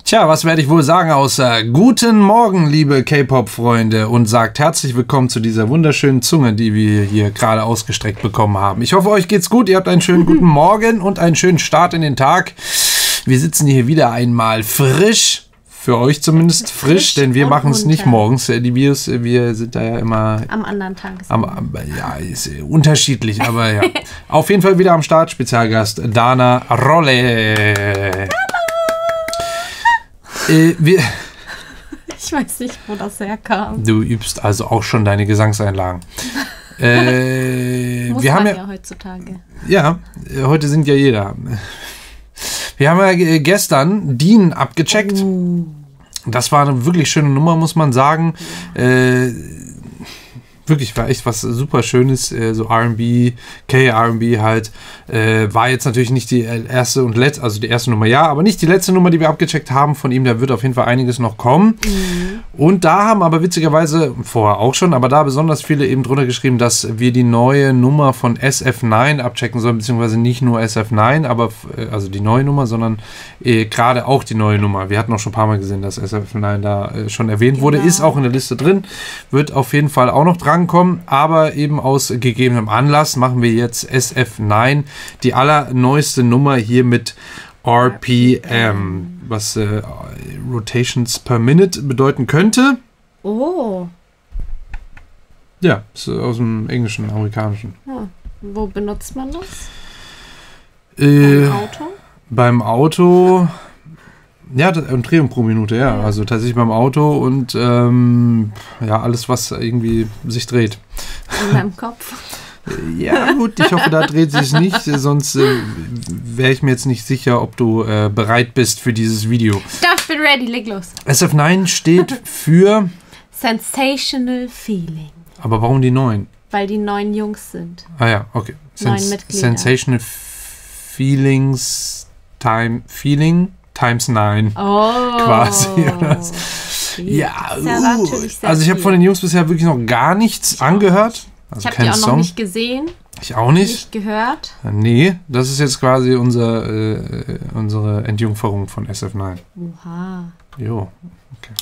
Tja, was werde ich wohl sagen außer guten Morgen, liebe K-Pop-Freunde, und sagt herzlich willkommen zu dieser wunderschönen Zunge, die wir hier gerade ausgestreckt bekommen haben. Ich hoffe, euch geht's gut, ihr habt einen schönen guten Morgen und einen schönen Start in den Tag. Wir sitzen hier wieder einmal frisch. Für euch zumindest frisch, denn wir machen es nicht morgens, die Videos, wir sind da ja immer... Am anderen Tag. Ja, ist unterschiedlich, aber ja. Auf jeden Fall wieder am Start, Spezialgast Dana Rolle. Ich weiß nicht, wo das herkam. Du übst also auch schon deine Gesangseinlagen. Muss wir man haben ja heutzutage. Ja, heute singt ja jeder. Wir haben ja gestern Dean abgecheckt. Das war eine wirklich schöne Nummer, muss man sagen. Wirklich, war echt was super Schönes. So R&B, K-R&B halt. War jetzt natürlich nicht die erste und letzte, also die erste Nummer ja, aber nicht die letzte Nummer, die wir abgecheckt haben von ihm. Da wird auf jeden Fall einiges noch kommen. Und da haben aber witzigerweise, vorher auch schon, aber da besonders viele eben drunter geschrieben, dass wir die neue Nummer von SF9 abchecken sollen, beziehungsweise nicht nur SF9, aber also die neue Nummer, sondern gerade auch die neue Nummer. Wir hatten auch schon ein paar Mal gesehen, dass SF9 da schon erwähnt wurde, ist auch in der Liste drin, wird auf jeden Fall auch noch drankommen, aber eben aus gegebenem Anlass machen wir jetzt SF9, die allerneueste Nummer hier mit RPM, was Rotations per Minute bedeuten könnte. Oh. Ja, ist aus dem Englischen, Amerikanischen. Ja. Wo benutzt man das? Beim Auto? Beim Auto, ja, Umdrehung pro Minute, ja. Also tatsächlich beim Auto und ja, alles, was irgendwie sich dreht. In meinem Kopf. Ja, gut, ich hoffe, da dreht sich nicht, sonst wäre ich mir jetzt nicht sicher, ob du bereit bist für dieses Video. Ich bin ready, leg los. SF9 steht für... Sensational Feeling. Aber warum die 9? Weil die 9 Jungs sind. Ah ja, okay. 9 Mitglieder. Sensational Feelings times 9. Oh. Quasi. Ja, also ich habe von den Jungs bisher wirklich noch gar nichts angehört. Also ich habe die auch noch nicht gesehen. Ich auch nicht. Nicht gehört. Nee, das ist jetzt quasi unsere Entjungferung von SF9. Oha. Jo, okay.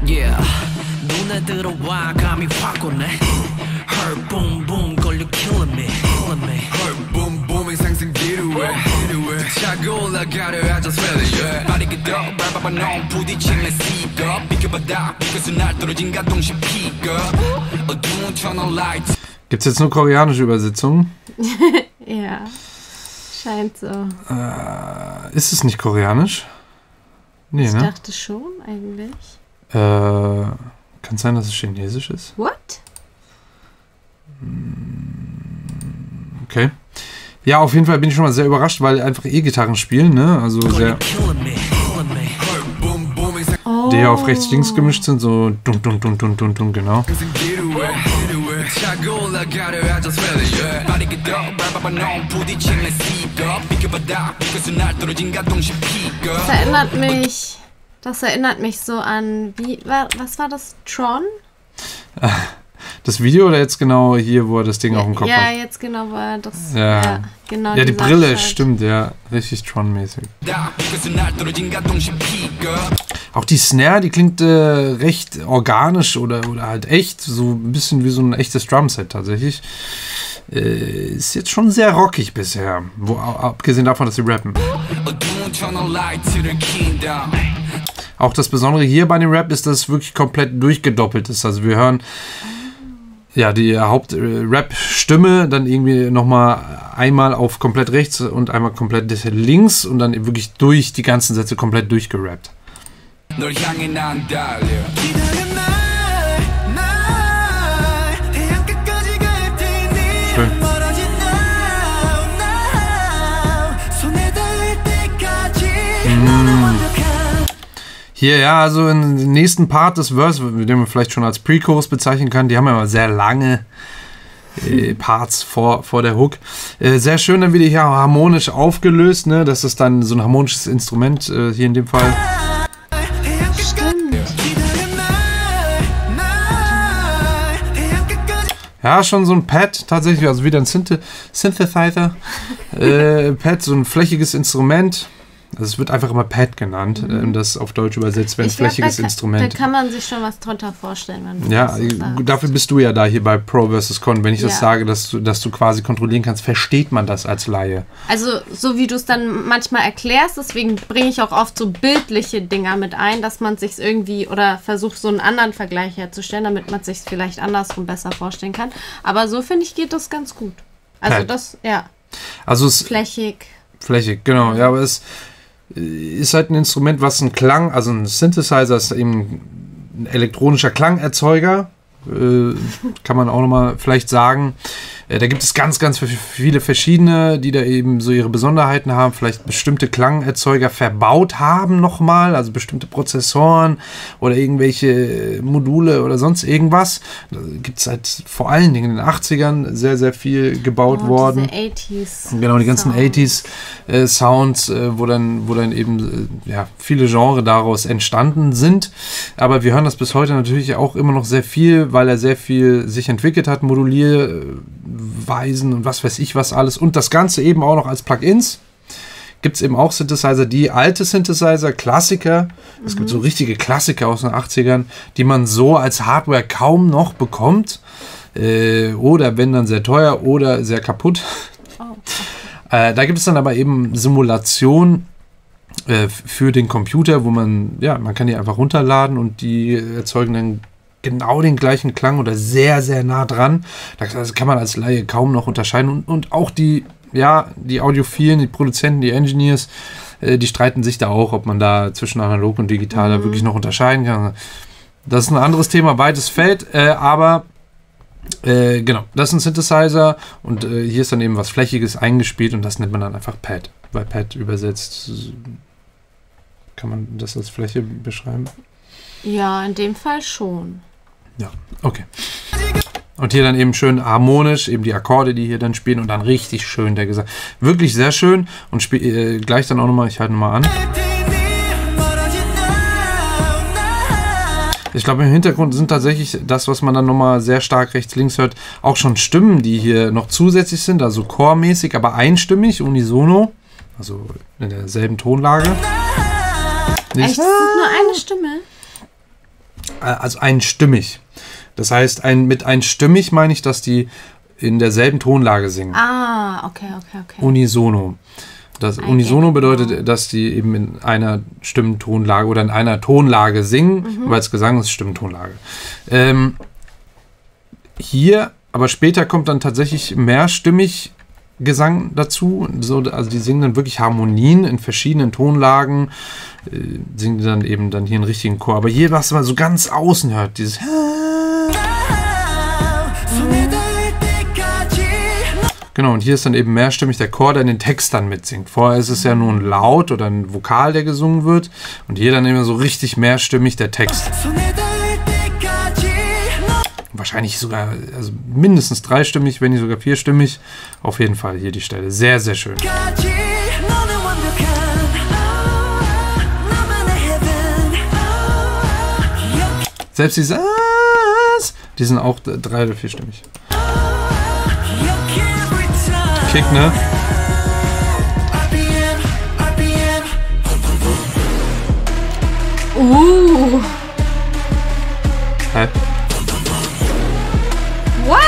Yeah, 눈에 들어와 감이 확 오네. Her boom boom 걸려 killing me. Her boom boom 상승 기류에 차고 올라가려 I just feel it. Yeah. 빠르게 더 밟아봐 넌 부딪히면 speed up. 비켜봐다 비켜서 날 떨어진 가동시 pick up. 어두운 tunnel lights. Gibt's jetzt nur koreanische Übersetzungen? Ja, scheint so. Ist es nicht koreanisch? Nee, ich ne? dachte schon, eigentlich. Kann es sein, dass es chinesisch ist? What? Okay. Ja, auf jeden Fall bin ich schon mal sehr überrascht, weil einfach E-Gitarren spielen, ne? Also sehr... Oh. Die auf rechts-links gemischt sind, so dun dun dun dun dun dun, genau. Das erinnert mich so an, was war das? Tron? Das Video oder jetzt genau hier, wo er das Ding auf dem Kopf hat? Ja, jetzt genau war das. Ja, genau. Ja, die Brille, stimmt, ja. Richtig Tron-mäßig. Auch die Snare, die klingt recht organisch oder halt echt, so ein bisschen wie so ein echtes Drumset tatsächlich. Ist jetzt schon sehr rockig bisher, abgesehen davon, dass sie rappen. Auch das Besondere hier bei dem Rap ist, dass es wirklich komplett durchgedoppelt ist. Also wir hören ja die Haupt-Rap-Stimme dann irgendwie nochmal einmal auf komplett rechts und einmal komplett links und dann wirklich durch die ganzen Sätze komplett durchgerappt. Schön. Hier, ja, also im nächsten Part des Verse, den man vielleicht schon als Pre-Chorus bezeichnen kann, die haben ja immer sehr lange Parts vor der Hook. Sehr schön dann wieder hier harmonisch aufgelöst, ne? Das ist dann so ein harmonisches Instrument hier in dem Fall. Stimmt. Ja, schon so ein Pad tatsächlich, also wieder ein Synthesizer. Pad, so ein flächiges Instrument. Also es wird einfach immer Pad genannt, das auf Deutsch übersetzt, wenn flächiges Instrument. Da kann man sich schon was drunter vorstellen. Wenn du Ja, das so sagst. dafür bist du ja da hier bei Pro vs. Con. Wenn ich das sage, dass du quasi kontrollieren kannst, versteht man das als Laie. Also so wie du es dann manchmal erklärst, deswegen bringe ich auch oft so bildliche Dinger mit ein, dass man sich irgendwie oder versucht so einen anderen Vergleich herzustellen, damit man sich vielleicht andersrum besser vorstellen kann. Aber so finde ich geht das ganz gut. Also Pad. das, ja. Also es Flächig, genau. Ja, aber es ist halt ein Instrument, was einen Klang, also ein Synthesizer ist eben ein elektronischer Klangerzeuger, kann man auch nochmal vielleicht sagen. Da gibt es ganz, ganz viele verschiedene, die da eben so ihre Besonderheiten haben, vielleicht bestimmte Klangerzeuger verbaut haben nochmal, also bestimmte Prozessoren oder irgendwelche Module oder sonst irgendwas. Da gibt es halt vor allen Dingen in den 80ern sehr, sehr viel gebaut worden. diese 80s. Genau, die ganzen Sounds. 80s Sounds, wo dann eben viele Genres daraus entstanden sind. Aber wir hören das bis heute natürlich auch immer noch sehr viel, weil er sehr viel sich entwickelt hat, Modulierweisen und was weiß ich was alles. Und das Ganze eben auch noch als Plugins. Gibt es eben auch Synthesizer, die alte Synthesizer, Klassiker. Es gibt so richtige Klassiker aus den 80ern, die man so als Hardware kaum noch bekommt. Oder wenn dann sehr teuer oder sehr kaputt. Da gibt es dann aber eben Simulationen für den Computer, wo man kann die einfach runterladen und die erzeugen dann genau den gleichen Klang oder sehr, sehr nah dran. Das kann man als Laie kaum noch unterscheiden. Und auch die Audiophilen, die Produzenten, die Engineers, die streiten sich da auch, ob man da zwischen analog und digital da wirklich noch unterscheiden kann. Das ist ein anderes Thema, weites Feld, aber genau, das ist ein Synthesizer und hier ist dann eben was Flächiges eingespielt und das nennt man dann einfach Pad. Bei Pad übersetzt kann man das als Fläche beschreiben? Ja, in dem Fall schon. Ja, okay. Und hier dann eben schön harmonisch, eben die Akkorde, die hier dann spielen und dann richtig schön der Gesang. Wirklich sehr schön und gleich dann auch nochmal, ich halte nochmal an. Ich glaube, im Hintergrund sind tatsächlich das, was man dann nochmal sehr stark rechts-links hört, auch schon Stimmen, die hier noch zusätzlich sind, also chormäßig, aber einstimmig, unisono, also in derselben Tonlage. Echt? Ist das nur eine Stimme? Also einstimmig. Das heißt, mit einstimmig meine ich, dass die in derselben Tonlage singen. Ah, okay. Unisono. Das Unisono bedeutet, dass die eben in einer Stimmtonlage oder in einer Tonlage singen, weil es Gesang ist, Stimmtonlage. Hier, aber später kommt dann tatsächlich mehrstimmig Gesang dazu. Also die singen dann wirklich Harmonien in verschiedenen Tonlagen, singen dann eben dann hier einen richtigen Chor. Aber hier, was man so ganz außen hört, dieses Genau, und hier ist dann eben mehrstimmig der Chor, der den Text dann mitsingt. Vorher ist es ja nur ein Laut oder ein Vokal, der gesungen wird. Und hier dann immer so richtig mehrstimmig der Text. Wahrscheinlich sogar, also mindestens dreistimmig, wenn nicht sogar vierstimmig. Auf jeden Fall hier die Stelle. Sehr, sehr schön. Selbst diese die sind auch drei- oder vierstimmig. Kick, ne? Hä? What?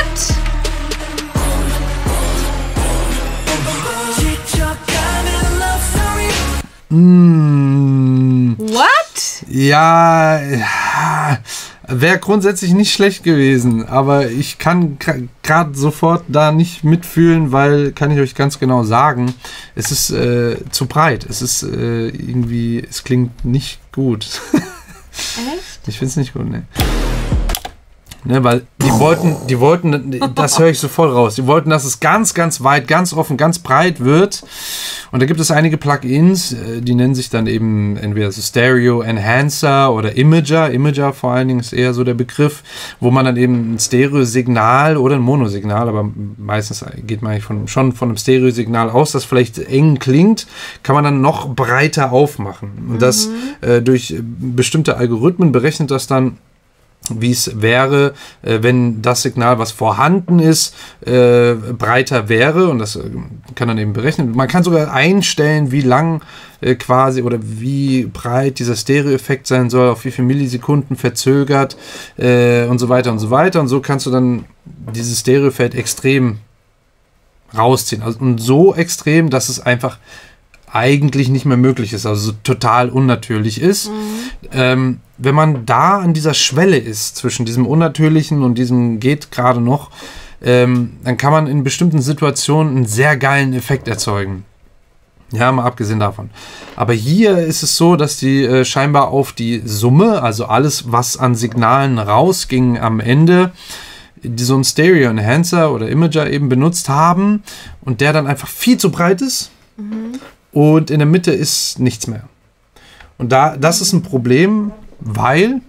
What? Ja, wäre grundsätzlich nicht schlecht gewesen, aber ich kann gerade sofort da nicht mitfühlen, weil, kann ich euch ganz genau sagen, es ist zu breit. Es ist irgendwie, es klingt nicht gut. Echt? Ich finde es nicht gut, ne. Ne, weil die wollten, das höre ich so voll raus, die wollten, dass es ganz, ganz weit, ganz offen, ganz breit wird. Und da gibt es einige Plugins, die nennen sich dann eben entweder so Stereo Enhancer oder Imager. Imager vor allen Dingen ist eher so der Begriff, wo man dann eben ein Stereo-Signal oder ein Monosignal, aber meistens geht man eigentlich schon von einem Stereo-Signal aus, das vielleicht eng klingt, kann man dann noch breiter aufmachen. Und das durch bestimmte Algorithmen berechnet das dann wie es wäre, wenn das Signal, was vorhanden ist, breiter wäre, und das kann dann eben berechnen. Man kann sogar einstellen, wie lang quasi oder wie breit dieser Stereo-Effekt sein soll, auf wie viele Millisekunden verzögert und so weiter und so weiter. Und so kannst du dann dieses Stereo-Effekt extrem rausziehen. Also, und so extrem, dass es einfach eigentlich nicht mehr möglich ist, also total unnatürlich ist. Wenn man da an dieser Schwelle ist, zwischen diesem Unnatürlichen und diesem geht gerade noch, dann kann man in bestimmten Situationen einen sehr geilen Effekt erzeugen. Ja, mal abgesehen davon. Aber hier ist es so, dass die scheinbar auf die Summe, also alles, was an Signalen rausging am Ende, die so einen Stereo-Enhancer oder Imager eben benutzt haben und der dann einfach viel zu breit ist. Und in der Mitte ist nichts mehr. Und das ist ein Problem, weil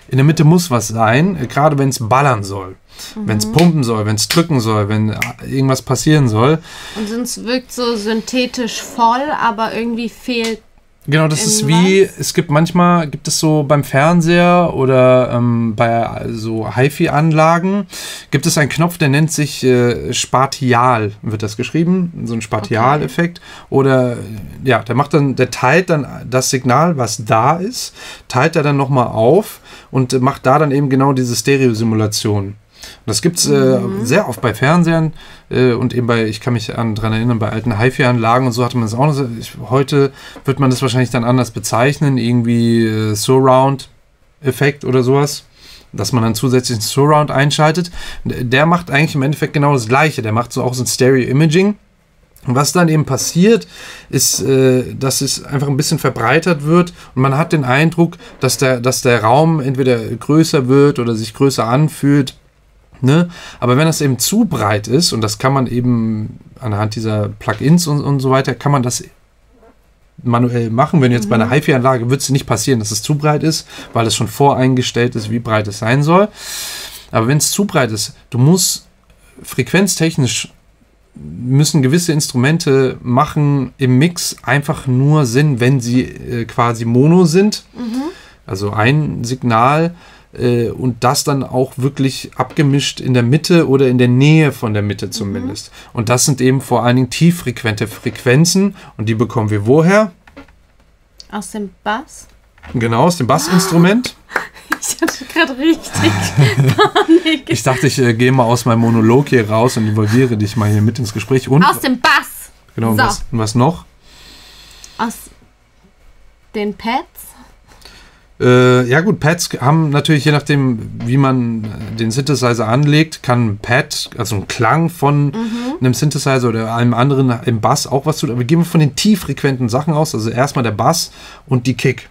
in der Mitte muss was sein, gerade wenn es ballern soll, wenn es pumpen soll, wenn es drücken soll, wenn irgendwas passieren soll. Und sonst wirkt so synthetisch voll, aber irgendwie fehlt. Genau, das ist wie, manchmal gibt es so beim Fernseher oder bei so HiFi-Anlagen, gibt es einen Knopf, der nennt sich Spatial, wird das geschrieben, so ein Spatial-Effekt. Oder ja, der teilt dann das Signal, was da ist, teilt er dann nochmal auf und macht da dann eben genau diese Stereosimulation. Das gibt es sehr oft bei Fernsehern und eben ich kann mich daran erinnern, bei alten HiFi-Anlagen und so hatte man das auch noch. Heute wird man das wahrscheinlich dann anders bezeichnen, irgendwie Surround-Effekt oder sowas, dass man dann zusätzlich einen Surround einschaltet. Der macht eigentlich im Endeffekt genau das Gleiche. Der macht so auch so ein Stereo-Imaging. Und was dann eben passiert, ist, dass es einfach ein bisschen verbreitert wird und man hat den Eindruck, dass der Raum entweder größer wird oder sich größer anfühlt. Ne? Aber wenn das eben zu breit ist, und das kann man eben anhand dieser Plugins und so weiter, kann man das manuell machen. Wenn jetzt bei einer HiFi-Anlage wird es nicht passieren, dass es zu breit ist, weil es schon voreingestellt ist, wie breit es sein soll. Aber wenn es zu breit ist, du musst frequenztechnisch müssen gewisse Instrumente machen im Mix einfach nur Sinn, wenn sie quasi mono sind. Also ein Signal und das dann auch wirklich abgemischt in der Mitte oder in der Nähe von der Mitte zumindest. Und das sind eben vor allen Dingen tieffrequente Frequenzen und die bekommen wir woher? Aus dem Bass? Genau, aus dem Bassinstrument. Ich hatte gerade richtig Panik. Ich dachte, ich gehe mal aus meinem Monolog hier raus und involviere dich mal hier mit ins Gespräch. Und, aus dem Bass! Genau, so. und was noch? Aus den Pads? Ja gut, Pads haben natürlich, je nachdem, wie man den Synthesizer anlegt, kann ein Pad, also ein Klang von einem Synthesizer oder einem anderen im Bass auch was tun. Aber wir gehen von den tieffrequenten Sachen aus, also erstmal der Bass und die Kick.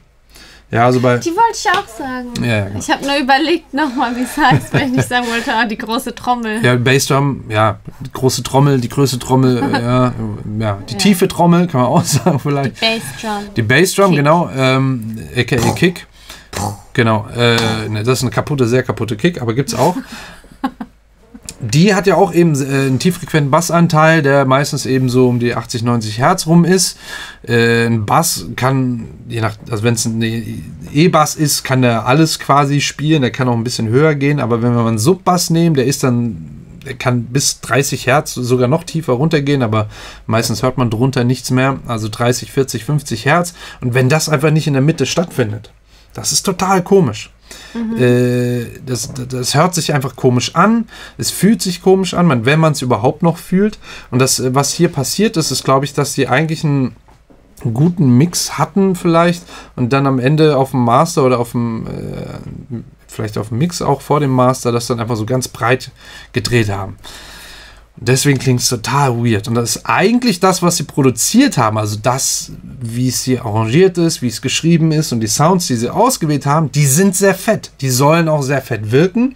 Ja, also die wollte ich auch sagen. Ja, genau. Ich habe nur überlegt nochmal, wie es heißt, weil ich nicht sagen wollte, die große Trommel. Ja, Bassdrum, ja, die große Trommel, die größte Trommel, die tiefe Trommel, kann man auch sagen vielleicht. Die Bassdrum. Die Bassdrum, genau, aka Kick. Genau, das ist eine sehr kaputte Kick, aber gibt's auch. Die hat ja auch eben einen tieffrequenten Bassanteil, der meistens eben so um die 80, 90 Hertz rum ist. Ein Bass kann, also wenn es ein E-Bass ist, kann der alles quasi spielen, der kann auch ein bisschen höher gehen, aber wenn wir mal einen Sub-Bass nehmen, der kann bis 30 Hertz sogar noch tiefer runtergehen, aber meistens hört man drunter nichts mehr, also 30, 40, 50 Hertz. Und wenn das einfach nicht in der Mitte stattfindet, das ist total komisch. Das hört sich einfach komisch an, es fühlt sich komisch an, wenn man es überhaupt noch fühlt. Und das, was hier passiert ist, glaube ich, dass die eigentlich einen guten Mix hatten vielleicht und dann am Ende auf dem Master oder vielleicht auf dem Mix auch vor dem Master das dann einfach so ganz breit gedreht haben. Deswegen klingt es total weird. Und das ist eigentlich das, was sie produziert haben. Also das, wie es hier arrangiert ist, wie es geschrieben ist und die Sounds, die sie ausgewählt haben, die sind sehr fett. Die sollen auch sehr fett wirken.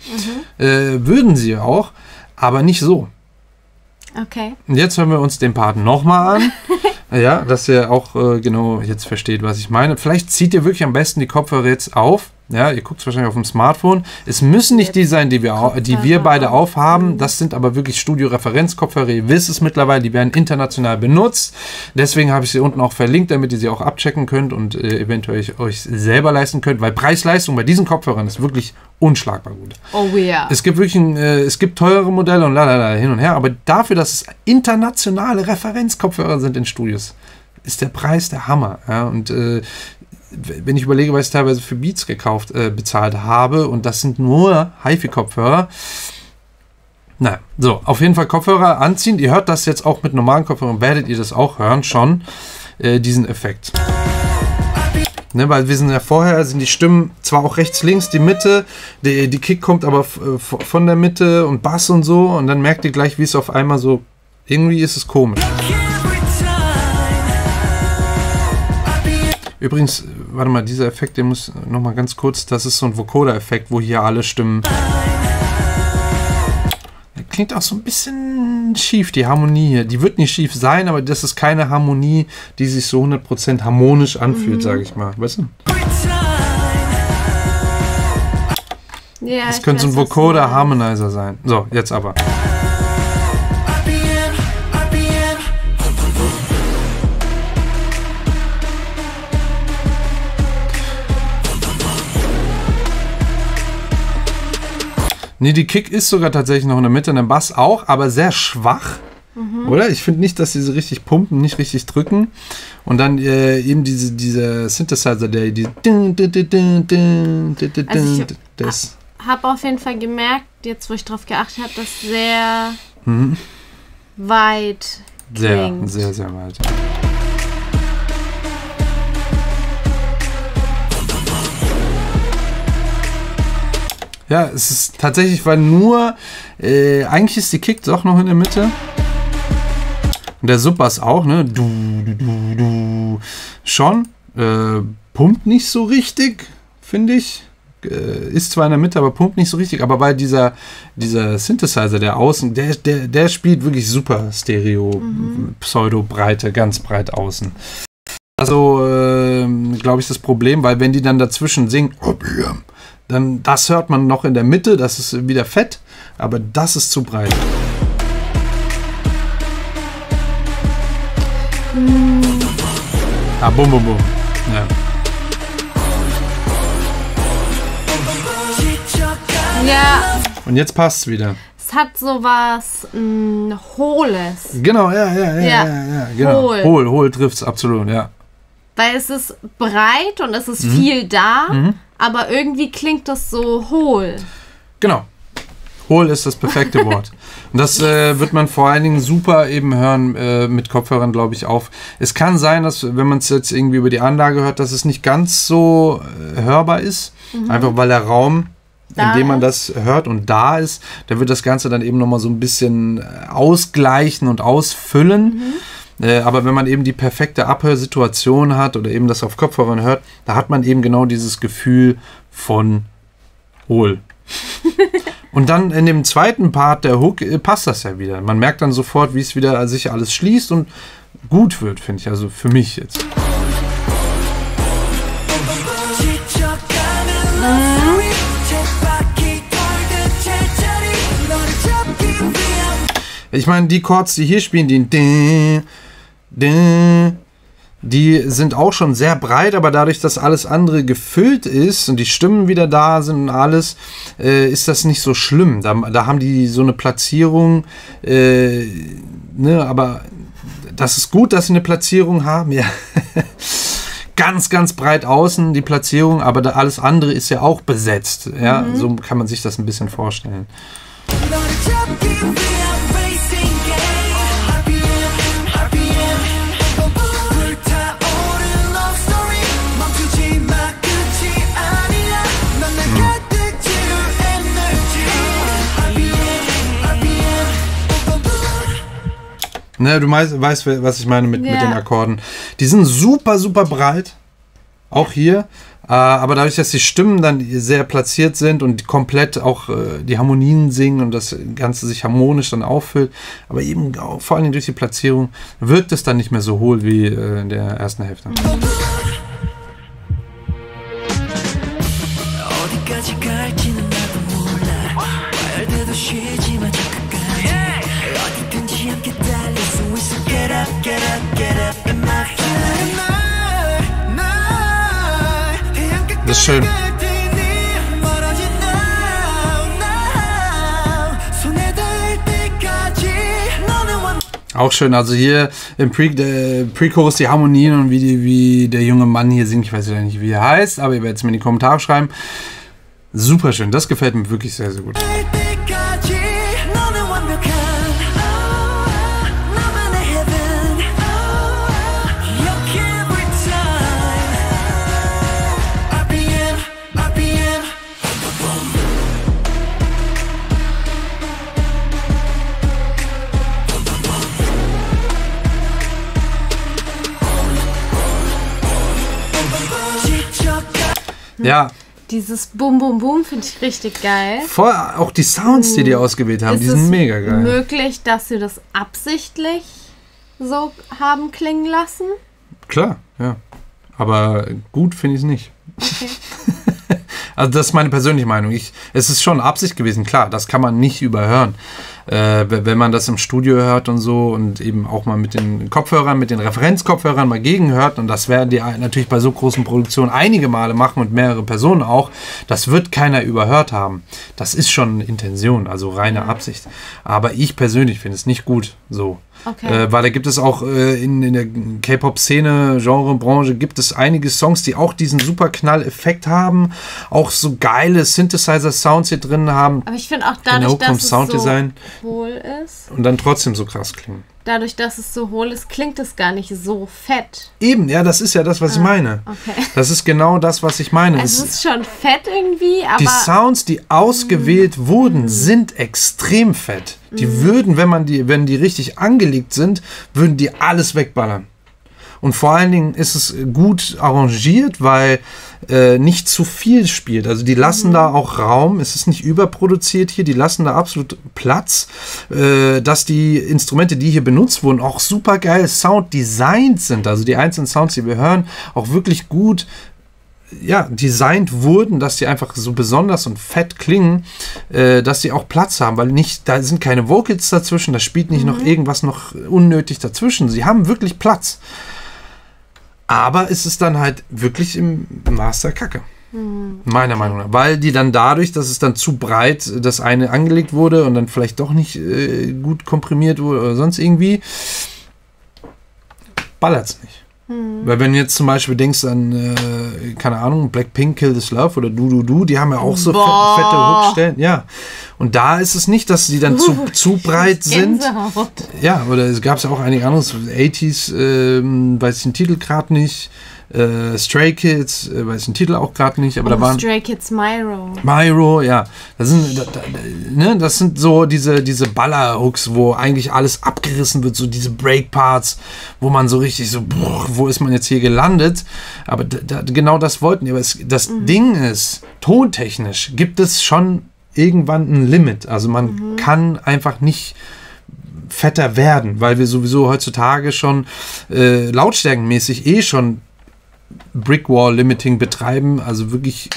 Würden sie auch, aber nicht so. Okay. Und jetzt hören wir uns den Part nochmal an. Ja, dass ihr auch genau jetzt versteht, was ich meine. Vielleicht zieht ihr wirklich am besten die Kopfhörer jetzt auf. Ja, ihr guckt es wahrscheinlich auf dem Smartphone. Es müssen nicht die sein, die wir beide aufhaben. Das sind aber wirklich Studio-Referenz-Kopfhörer. Ihr wisst es mittlerweile, die werden international benutzt. Deswegen habe ich sie unten auch verlinkt, damit ihr sie auch abchecken könnt und eventuell euch selber leisten könnt. Weil Preis-Leistung bei diesen Kopfhörern ist wirklich unschlagbar gut. Oh ja. Es gibt wirklich es gibt teure Modelle und hin und her. Aber dafür, dass es internationale Referenzkopfhörer sind in Studios, ist der Preis der Hammer. Ja? Und wenn ich überlege, was ich teilweise für Beats bezahlt habe, und das sind nur HiFi-Kopfhörer. Na, so, auf jeden Fall Kopfhörer anziehen. Ihr hört das jetzt auch mit normalen Kopfhörern, werdet ihr das auch hören, schon, diesen Effekt. Ne, weil wir sind ja vorher, sind die Stimmen zwar auch rechts, links, die Mitte, die Kick kommt aber von der Mitte und Bass und so, und dann merkt ihr gleich, wie es auf einmal so, irgendwie ist es komisch. Übrigens, warte mal, dieser Effekt, der muss nochmal ganz kurz, das ist so ein Vocoder-Effekt, wo hier alle Stimmen... Der klingt auch so ein bisschen schief, die Harmonie hier. Die wird nicht schief sein, aber das ist keine Harmonie, die sich so 100% harmonisch anfühlt, sage ich mal. Weißt du? Ja, das könnte so ein Vocoder-Harmonizer sein. So, jetzt aber. Nee, die Kick ist sogar tatsächlich noch in der Mitte, und der Bass auch, aber sehr schwach. Oder? Ich finde nicht, dass sie so richtig pumpen, nicht richtig drücken. Und dann eben dieser Synthesizer, der die... Ich habe auf jeden Fall gemerkt, jetzt wo ich drauf geachtet habe, dass sehr weit klingt. Sehr, sehr weit. Ja, es ist tatsächlich, weil nur, eigentlich ist die Kick doch noch in der Mitte. Und der Subbass auch, ne? Schon. Pumpt nicht so richtig, finde ich. Ist zwar in der Mitte, aber pumpt nicht so richtig. Aber weil dieser Synthesizer, der außen, der spielt wirklich super Stereo, Pseudo-Breite, ganz breit außen. Also, glaube ich, das Problem, weil wenn die dann dazwischen singen, dann das hört man noch in der Mitte, das ist wieder fett, aber das ist zu breit. Ah, bum, bum, bum. Ja. Ja. Und jetzt passt's wieder. Es hat sowas Hohles. Genau, ja, genau. Hohl trifft's absolut, ja. Weil es ist breit und es ist viel da, aber irgendwie klingt das so hohl. Genau. Hohl ist das perfekte Wort. Und das wird man vor allen Dingen super eben hören mit Kopfhörern, glaube ich, auf. Es kann sein, dass, wenn man es jetzt irgendwie über die Anlage hört, dass es nicht ganz so hörbar ist. Einfach weil der Raum, in dem man das hört und da ist, da wird das Ganze dann eben nochmal so ein bisschen ausgleichen und ausfüllen. Aber wenn man eben die perfekte Abhörsituation hat oder eben das auf Kopfhörern hört, da hat man eben genau dieses Gefühl von hohl. Und dann in dem zweiten Part der Hook passt das ja wieder. Man merkt dann sofort, wie es wieder sich alles schließt und gut wird, finde ich. Also für mich jetzt. Ich meine, die Chords, die hier spielen, die sind auch schon sehr breit, aber dadurch, dass alles andere gefüllt ist und die Stimmen wieder da sind und alles, ist das nicht so schlimm. Da haben die so eine Platzierung, ne, aber das ist gut, dass sie eine Platzierung haben, ja. Ganz, ganz breit außen die Platzierung, aber alles andere ist ja auch besetzt. Ja? So kann man sich das ein bisschen vorstellen. Ne, du weißt, was ich meine mit den Akkorden. Die sind super, super breit. Auch hier. Aber dadurch, dass die Stimmen dann sehr platziert sind und komplett auch die Harmonien singen und das Ganze sich harmonisch dann auffüllt, aber eben auch, vor allem durch die Platzierung, wirkt es dann nicht mehr so hohl wie in der ersten Hälfte. 어디까지 갈지는 나도 몰라 말대도 쉬지마 저 끝까지 어디든지 함께 달릴 수 있어 Get up, get up, get up in my flight Das ist schön. Auch schön, also hier im Pre-Chorus die Harmonien und wie der junge Mann hier singt, ich weiß ja nicht, wie er heißt, aber ihr werdet es mir in die Kommentare schreiben. Super schön, das gefällt mir wirklich sehr, sehr gut. Ja. Dieses Bum Bum Bum finde ich richtig geil. Voll, auch die Sounds, die ausgewählt haben, die sind mega geil. Ist es möglich, dass sie das absichtlich so haben klingen lassen? Klar, ja. Aber gut finde ich es nicht. Okay. Also das ist meine persönliche Meinung. Es ist schon Absicht gewesen, klar, das kann man nicht überhören. Wenn man das im Studio hört und so und eben auch mal mit den Kopfhörern, mit den Referenzkopfhörern mal gegenhört, und das werden die natürlich bei so großen Produktionen einige Male machen und mehrere Personen auch, das wird keiner überhört haben. Das ist schon Intention, also reine Absicht. Aber ich persönlich finde es nicht gut so. Okay. Weil da gibt es auch in der K-Pop-Szene, Genre-Branche, gibt es einige Songs, die auch diesen super Knall-Effekt haben, auch so geile Synthesizer-Sounds hier drin haben. Aber ich finde auch dadurch, dass es so hohl ist. Und dann trotzdem so krass klingen. Dadurch, dass es so hohl ist, klingt es gar nicht so fett. Eben, ja, das ist ja das, was ich meine. Okay. Das ist genau das, was ich meine. Also es ist schon fett irgendwie, aber... Die Sounds, die ausgewählt wurden, sind extrem fett. Die würden, wenn die richtig angelegt sind, würden die alles wegballern. Und vor allen Dingen ist es gut arrangiert, weil nicht zu viel spielt. Also die lassen da auch Raum, es ist nicht überproduziert hier, die lassen da absolut Platz, dass die Instrumente, die hier benutzt wurden, auch super geil sounddesignt sind. Also die einzelnen Sounds, die wir hören, auch wirklich gut designt wurden, dass die einfach so besonders und fett klingen, dass die auch Platz haben, weil da sind keine Vocals dazwischen, da spielt nicht noch irgendwas noch unnötig dazwischen. Sie haben wirklich Platz. Aber es ist dann halt wirklich im Master Kacke. Meiner Meinung nach. Weil die dann dadurch, dass es dann zu breit das eine angelegt wurde und dann vielleicht doch nicht gut komprimiert wurde oder sonst irgendwie, ballert es nicht. Weil wenn du jetzt zum Beispiel denkst an, keine Ahnung, Blackpink, Kill This Love oder Du, die haben ja auch so fette Hookstellen. Ja. Und da ist es nicht, dass die dann zu breit sind. Ja, oder es gab ja auch einige andere, 80s, weiß ich den Titel gerade nicht. Stray Kids, weiß ich den Titel auch gerade nicht, aber da waren... Stray Kids, Myro, ja. Das sind so diese Baller-Hooks, wo eigentlich alles abgerissen wird, so diese Breakparts, wo man so richtig so, wo ist man jetzt hier gelandet? Aber genau das wollten die. Aber das Ding ist, tontechnisch gibt es schon irgendwann ein Limit. Also man kann einfach nicht fetter werden, weil wir sowieso heutzutage schon lautstärkenmäßig schon Brickwall-Limiting betreiben, also wirklich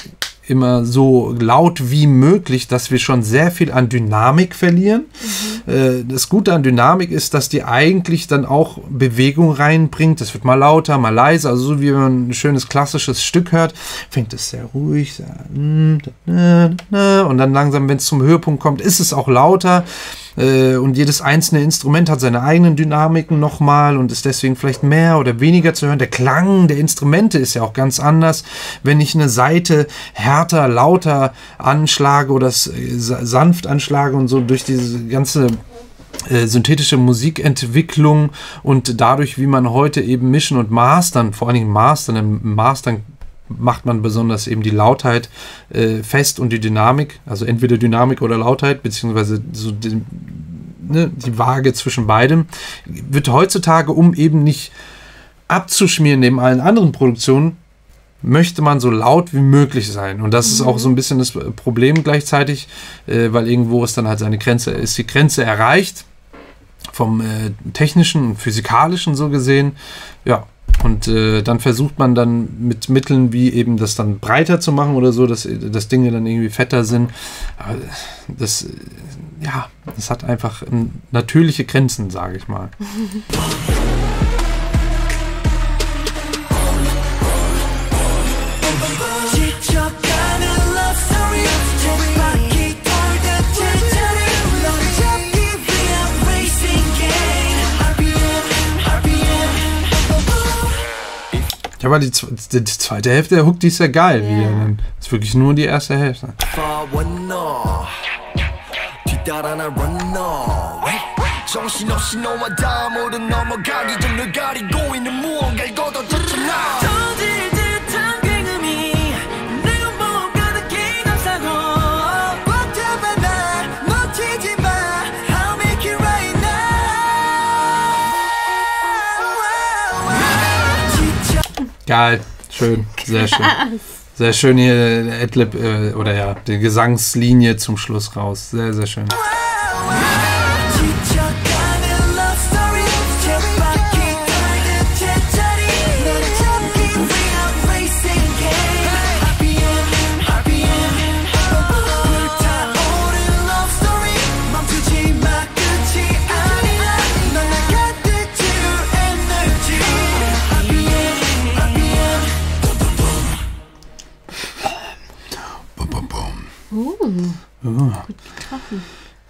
immer so laut wie möglich, dass wir schon sehr viel an Dynamik verlieren. Das Gute an Dynamik ist, dass die eigentlich dann auch Bewegung reinbringt. Das wird mal lauter, mal leiser, also so wie man ein schönes klassisches Stück hört, fängt es sehr ruhig und dann langsam, wenn es zum Höhepunkt kommt, ist es auch lauter. Und jedes einzelne Instrument hat seine eigenen Dynamiken nochmal und ist deswegen vielleicht mehr oder weniger zu hören. Der Klang der Instrumente ist ja auch ganz anders. Wenn ich eine Saite härter, lauter anschlage oder sanft anschlage und so durch diese ganze synthetische Musikentwicklung und dadurch, wie man heute eben mischen und mastern, vor allen Dingen im Mastern macht man besonders eben die Lautheit fest und die Dynamik, also entweder Dynamik oder Lautheit, beziehungsweise so die Waage zwischen beidem, wird heutzutage, um eben nicht abzuschmieren neben allen anderen Produktionen, möchte man so laut wie möglich sein. Und das ist auch so ein bisschen das Problem gleichzeitig, weil irgendwo ist dann halt die Grenze erreicht, vom technischen und physikalischen so gesehen, ja. Und dann versucht man dann mit Mitteln wie eben das dann breiter zu machen oder so, dass Dinge dann irgendwie fetter sind. Aber das hat einfach natürliche Grenzen, sage ich mal. Ja, aber die zweite Hälfte der Hook, die ist ja geil. Yeah. Das ist wirklich nur die erste Hälfte. Geil, schön, sehr schön. Sehr schön hier der Adlib oder ja, die Gesangslinie zum Schluss raus. Sehr, sehr schön.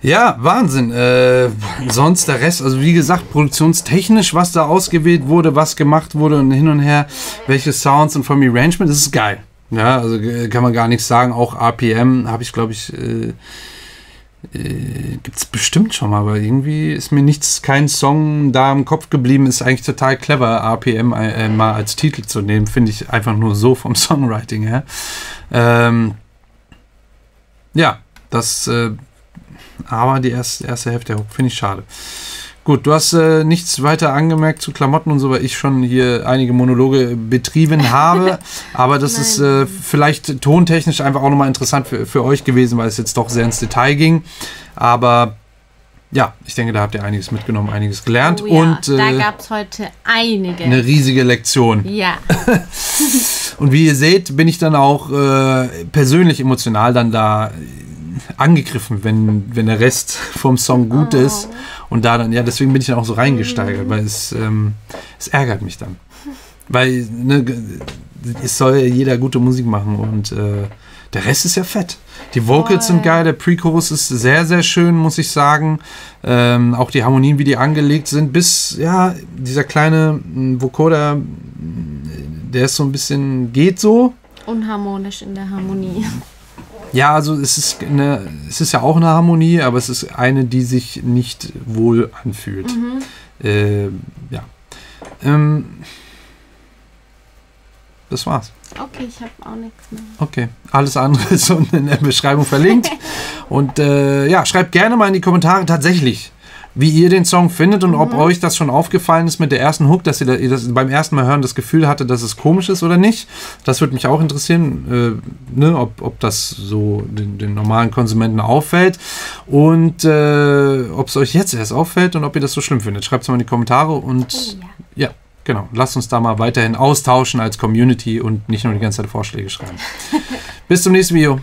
Ja, Wahnsinn. Sonst der Rest, also wie gesagt, produktionstechnisch, was da ausgewählt wurde, was gemacht wurde und hin und her, welche Sounds und vom Arrangement, das ist geil. Ja, also kann man gar nichts sagen. Auch RPM habe ich, glaube ich, gibt es bestimmt schon mal, aber irgendwie ist mir kein Song da im Kopf geblieben. Ist eigentlich total clever, RPM mal als Titel zu nehmen, finde ich einfach nur so vom Songwriting her. Ja, das, aber die erste Hälfte der Hook finde ich schade. Gut, du hast nichts weiter angemerkt zu Klamotten und so, weil ich schon hier einige Monologe betrieben habe. Aber das ist vielleicht tontechnisch einfach auch nochmal interessant für euch gewesen, weil es jetzt doch sehr ins Detail ging. Aber ja, ich denke, da habt ihr einiges mitgenommen, einiges gelernt. Oh ja, und da gab es heute einige. Eine riesige Lektion. Ja. Und wie ihr seht, bin ich dann auch persönlich emotional dann da angegriffen, wenn der Rest vom Song gut ist. Und da dann, ja, deswegen bin ich dann auch so reingesteigert, weil es ärgert mich dann. Weil, es soll ja jeder gute Musik machen und der Rest ist ja fett. Die Vocals sind geil, der Pre-Chorus ist sehr, sehr schön, muss ich sagen. Auch die Harmonien, wie die angelegt sind, bis, ja, dieser kleine Vocoder, der ist so ein bisschen, geht so. Unharmonisch in der Harmonie. Ja, also es ist ja auch eine Harmonie, aber es ist eine, die sich nicht wohl anfühlt. Ja. Das war's. Okay, ich habe auch nichts mehr. Okay, alles andere ist unten in der Beschreibung verlinkt. Und ja, schreibt gerne mal in die Kommentare tatsächlich, wie ihr den Song findet und ob euch das schon aufgefallen ist mit der ersten Hook, dass ihr das beim ersten Mal hören das Gefühl hatte, dass es komisch ist oder nicht. Das würde mich auch interessieren, ob das so den normalen Konsumenten auffällt und ob es euch jetzt erst auffällt und ob ihr das so schlimm findet. Schreibt es mal in die Kommentare und ja, genau. Lasst uns da mal weiterhin austauschen als Community und nicht nur die ganze Zeit Vorschläge schreiben. Bis zum nächsten Video.